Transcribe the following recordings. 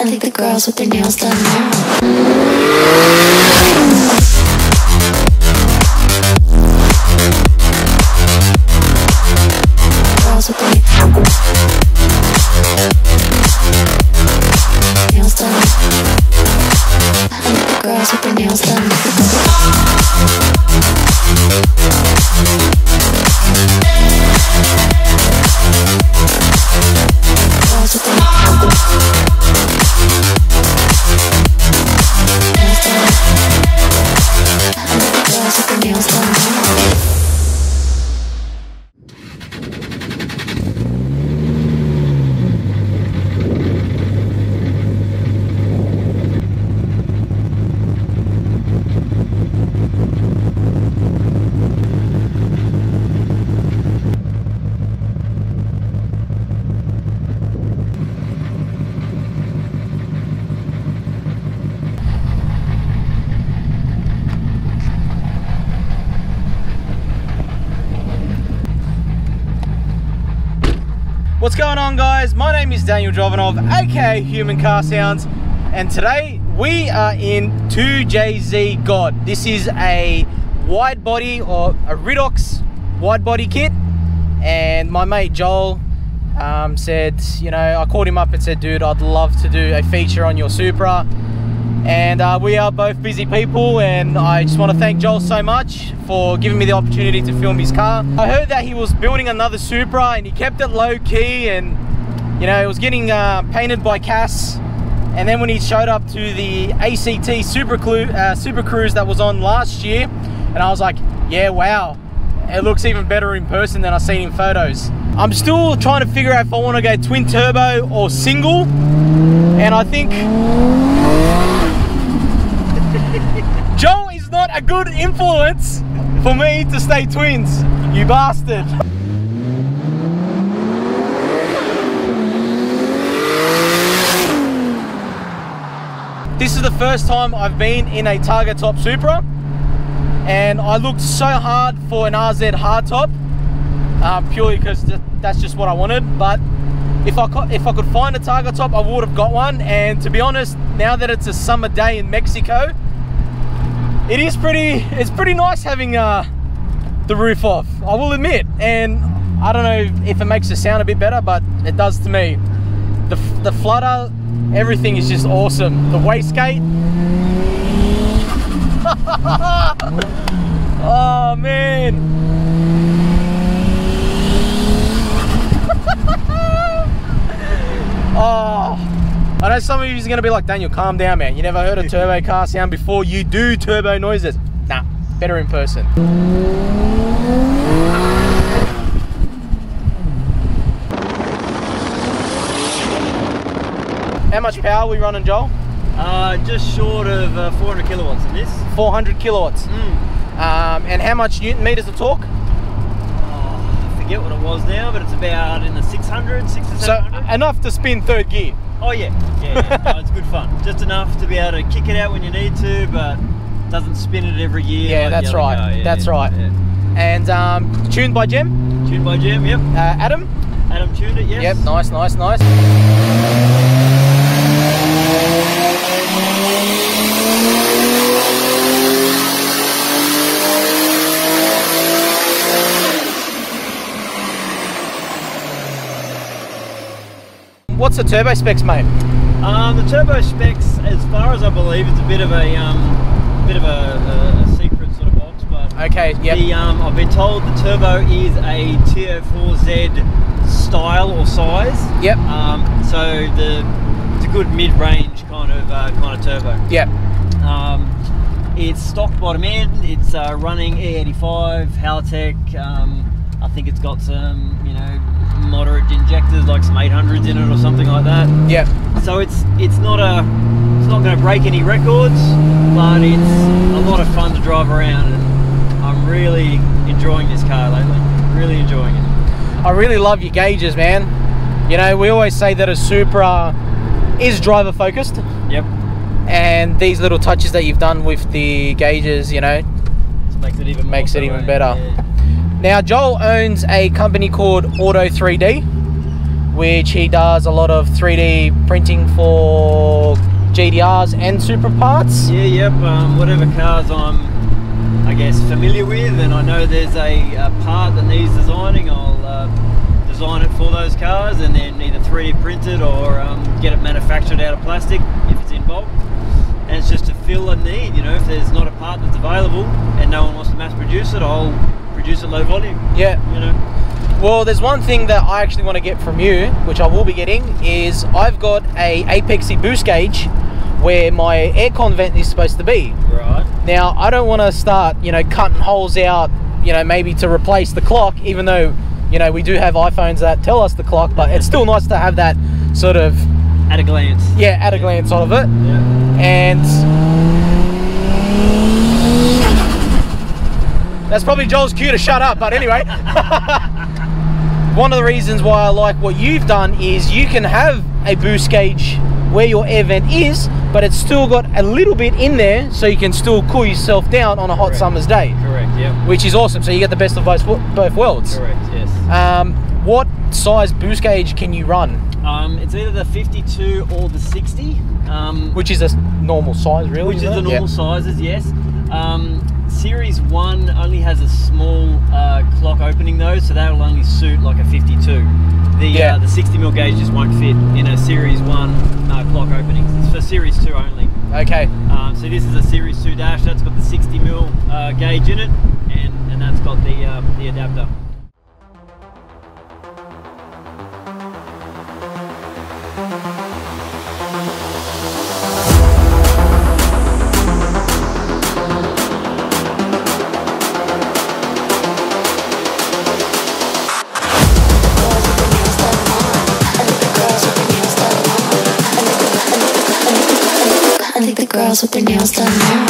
I think the girls with their nails done now. Girls with their nails done. I think the girls with their nails done. Girls with their nails done. What's going on, guys? My name is Daniel Jovanov, aka Human Car Sounds, and today we are in 2JZ God. This is a wide body or a Ridox wide body kit, and my mate Joel said, you know, I called him up and said, dude, I'd love to do a feature on your Supra. And we are both busy people, and I just want to thank Joel so much for giving me the opportunity to film his car. I heard that he was building another Supra and he kept it low key, and you know, it was getting painted by Cass. And then when he showed up to the ACT Super Cruise that was on last year, and I was like, yeah, wow, it looks even better in person than I've seen in photos. I'm still trying to figure out if I want to go twin turbo or single, and I think Joel is not a good influence for me to stay twins, you bastard. This is the first time I've been in a Targa top Supra, and I looked so hard for an RZ hardtop, purely because that's just what I wanted. But if I could find a Targa top, I would have got one. And to be honest, now that it's a summer day in Mexico, it's pretty nice having the roof off, I will admit. And I don't know if it makes the sound a bit better, but it does to me. The flutter, everything is just awesome. The wastegate, oh man. Oh, I know some of you are going to be like, Daniel, calm down, man. You never heard a turbo car sound before. You do turbo noises. Nah, better in person. How much power are we running, Joel? Just short of 400 kilowatts in this. 400 kilowatts. And how much Newton meters of torque? I forget what it was now, but it's about in the 600, 600 to 700. So enough to spin third gear. Oh yeah. No, it's good fun. Just enough to be able to kick it out when you need to, but doesn't spin it every gear. Yeah, like that's right. Yeah, that's right. Yeah. And tuned by Jem? Tuned by Jem, yep. Adam? Adam tuned it, yes. Yep, nice. What's the turbo specs, mate? The turbo specs, as far as I believe, it's a bit of a secret sort of box, but okay, yep. I've been told the turbo is a TO4Z style or size. Yep. So it's a good mid-range kind of turbo. Yep. It's stock bottom end. It's running E85 Haltech. I think it's got some, you know, moderate injectors, like some 800s in it or something like that. Yep. So it's not going to break any records, but it's a lot of fun to drive around, and I'm really enjoying this car lately. Really enjoying it. I really love your gauges, man. You know, we always say that a Supra is driver focused. Yep. And these little touches that you've done with the gauges, you know, makes it even better. Yeah. Now, Joel owns a company called Auto 3D, which he does a lot of 3D printing for GDRs and Supra parts. Yeah, yep. Whatever cars I'm, I guess, familiar with, and I know there's a part that needs designing, I'll design it for those cars and then either 3D print it or get it manufactured out of plastic if it's in bulk. And it's just to fill a need, you know. If there's not a part that's available and no one wants to mass produce it, I'll produce it low volume. Yeah. You know. Well, there's one thing that I actually want to get from you, which I will be getting, is I've got a apexy boost gauge where my aircon vent is supposed to be. Right. Now, I don't want to start, you know, cutting holes out, you know, maybe to replace the clock, even though, you know, we do have iPhones that tell us the clock, but it's still nice to have that sort of... At a glance. Yeah, at a glance of it. Yeah. And that's probably Joel's cue to shut up, but anyway. One of the reasons why I like what you've done is you can have a boost gauge where your air vent is, but it's still got a little bit in there so you can still cool yourself down on a hot summer's day. Correct, yeah. Which is awesome, so you get the best of both worlds. Correct, yes. What size boost gauge can you run? It's either the 52 or the 60. Which is a normal size, really? Which is the normal sizes, yes. Series 1 only has a small clock opening though, so that will only suit like a 52. The 60mm gauge just won't fit in a Series 1 clock opening. It's for Series 2 only. Okay. So this is a Series 2 dash. That's got the 60mm gauge in it, and that's got the adapter. Girls with their nails done now.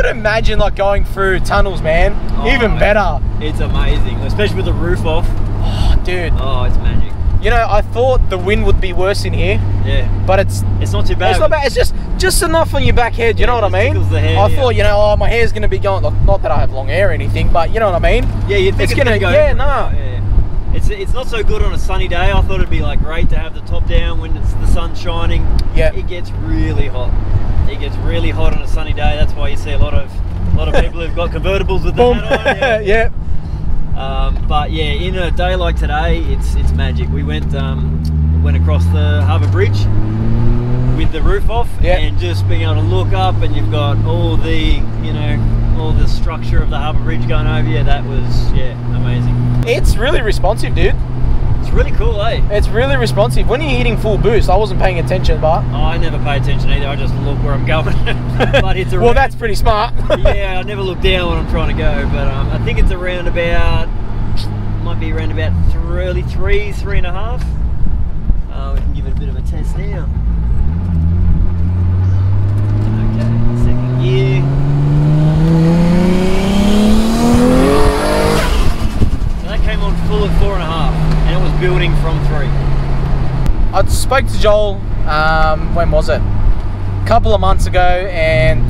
Imagine like going through tunnels, man. Even better. It's amazing, especially with the roof off. Oh, dude. Oh, it's magic. You know, I thought the wind would be worse in here. Yeah. But it's not too bad. It's not bad. It's just enough on your back head. You know what I mean? Tickles the hair, I thought, you know, oh, my hair's gonna be going. Not that I have long hair or anything, but you know what I mean? Yeah, you think it's gonna go. Yeah, no. Yeah. It's not so good on a sunny day. I thought it'd be like great to have the top down when it's the sun shining. Yeah. It gets really hot. It gets really hot on a sunny day. That's why you see a lot of people who've got convertibles with the hat on. Yeah. But yeah, in a day like today, it's magic. We went across the harbour bridge with the roof off, and just being able to look up, and you've got all the all the structure of the harbour bridge going over you. That was amazing. It's really responsive, dude. It's really cool, eh? It's really responsive. When you're hitting full boost, I wasn't paying attention, but... I never pay attention either. I just look where I'm going. But it's well, that's pretty smart. Yeah, I never look down when I'm trying to go, but I think it's around about... might be around about early 3.5. We can give it a bit of a test now. Okay, second gear. So that came on full at 4.5. And it was building from 3. I spoke to Joel, when was it? A couple of months ago, and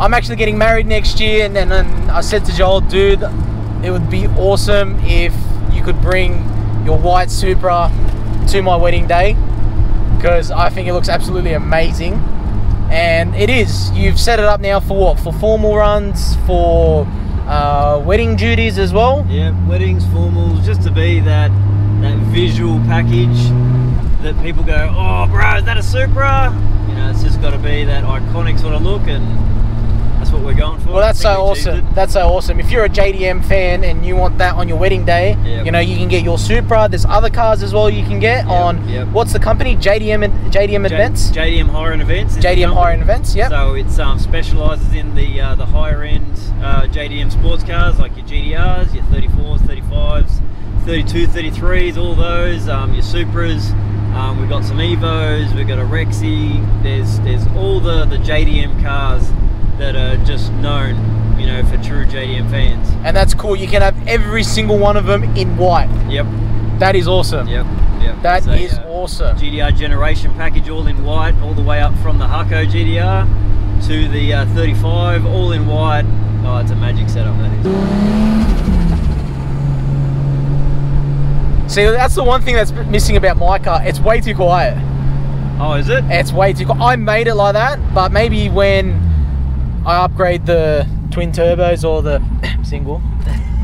I'm actually getting married next year, and then I said to Joel, dude, it would be awesome if you could bring your white Supra to my wedding day, because I think it looks absolutely amazing. And it is. You've set it up now for what? For formal runs, for wedding duties as well? Yeah, weddings, formals, just to be that visual package that people go, oh bro, is that a Supra? You know, it's just got to be that iconic sort of look, and that's what we're going for. Well, that's so awesome. That's so awesome. If you're a JDM fan and you want that on your wedding day, you know, you can get your Supra. There's other cars as well you can get on, what's the company? JDM Events? JDM Hire and Events. JDM Hire and Events, yep. So it specialises in the higher end JDM sports cars, like your GDRs, your 34s, 35s, 32, 33s, all those, your Supras. We've got some Evos, we've got a Rexy. There's all the JDM cars that are just known, you know, for true JDM fans. And that's cool. You can have every single one of them in white. Yep. That is awesome. Yep. That is awesome. GDR generation package, all in white, all the way up from the Haco GDR to the 35, all in white. Oh, it's a magic setup, that is. See, that's the one thing that's missing about my car. It's way too quiet. Oh, is it? It's way too quiet. I made it like that, but maybe when I upgrade the twin turbos or the single.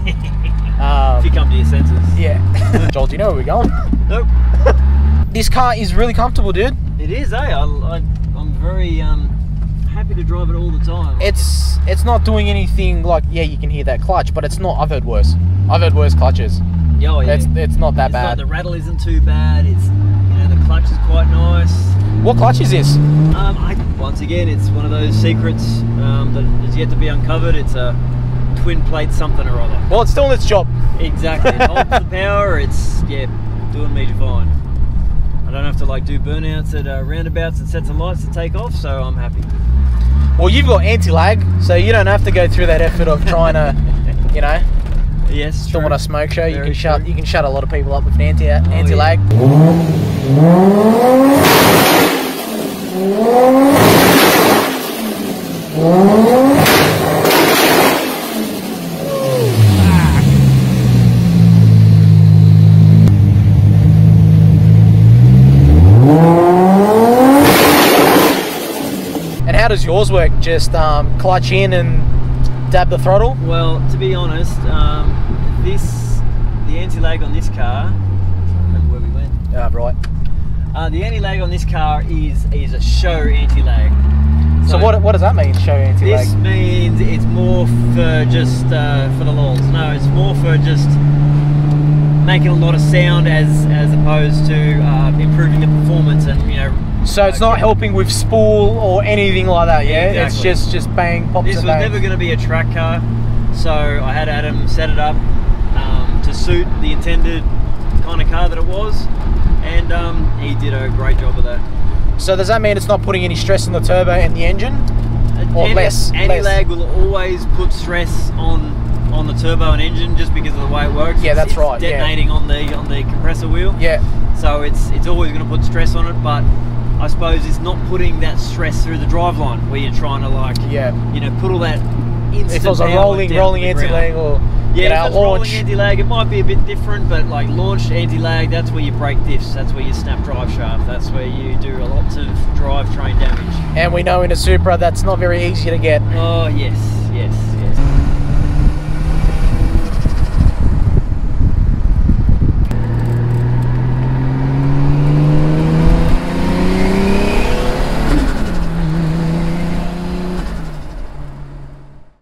If you come to your senses. Yeah. Joel, do you know where we're going? Nope. This car is really comfortable, dude. It is, eh? I'm very happy to drive it all the time. It's not doing anything like, yeah, you can hear that clutch, but it's not. I've heard worse. I've heard worse clutches. Oh, yeah. It's not that bad. Like the rattle isn't too bad. It's, you know, the clutch is quite nice. What clutch is this? Once again, it's one of those secrets that is yet to be uncovered. It's a twin plate something or other. Well, it's doing its job. Exactly. It holds the power. It's, yeah, doing me fine. I don't have to like do burnouts at roundabouts and sets of lights to take off, so I'm happy. Well, you've got anti-lag, so you don't have to go through that effort of trying to, you know. Yes, still want a smoke show. Very you can shut a lot of people up with an anti-lag. And how does yours work? Just clutch in and dab the throttle? Well, to be honest, the anti-lag on this car, I don't remember where we went. Right. The anti-lag on this car is a show anti-lag. So what does that mean, show anti-lag? This means it's more for just for the lols. No, it's more for just making a lot of sound as opposed to improving the performance and, you know. So it's not helping with spool or anything like that, yeah? Exactly. It's just bang, pops This and was bangs. never going to be a track car, so I had Adam set it up to suit the intended kind of car that it was, and he did a great job of that. So does that mean it's not putting any stress on the turbo and the engine? Or less? Anti-lag will always put stress on the turbo and engine just because of the way it works. Yeah, that's right. It's detonating on the compressor wheel. Yeah. So it's always going to put stress on it, but I suppose it's not putting that stress through the driveline where you're trying to, like, you know, put all that instant if it was a rolling anti-lag or yeah, if it's launch rolling anti-lag, it might be a bit different, but like launch anti-lag, that's where you break diffs, that's where you snap drive shaft, that's where you do a lot of drivetrain damage. And we know in a Supra that's not very easy to get. Oh yes, yes, yes.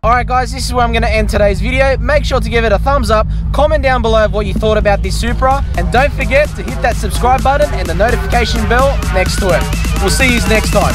Alright guys, this is where I'm going to end today's video. Make sure to give it a thumbs up, comment down below of what you thought about this Supra, and don't forget to hit that subscribe button and the notification bell next to it. We'll see you next time.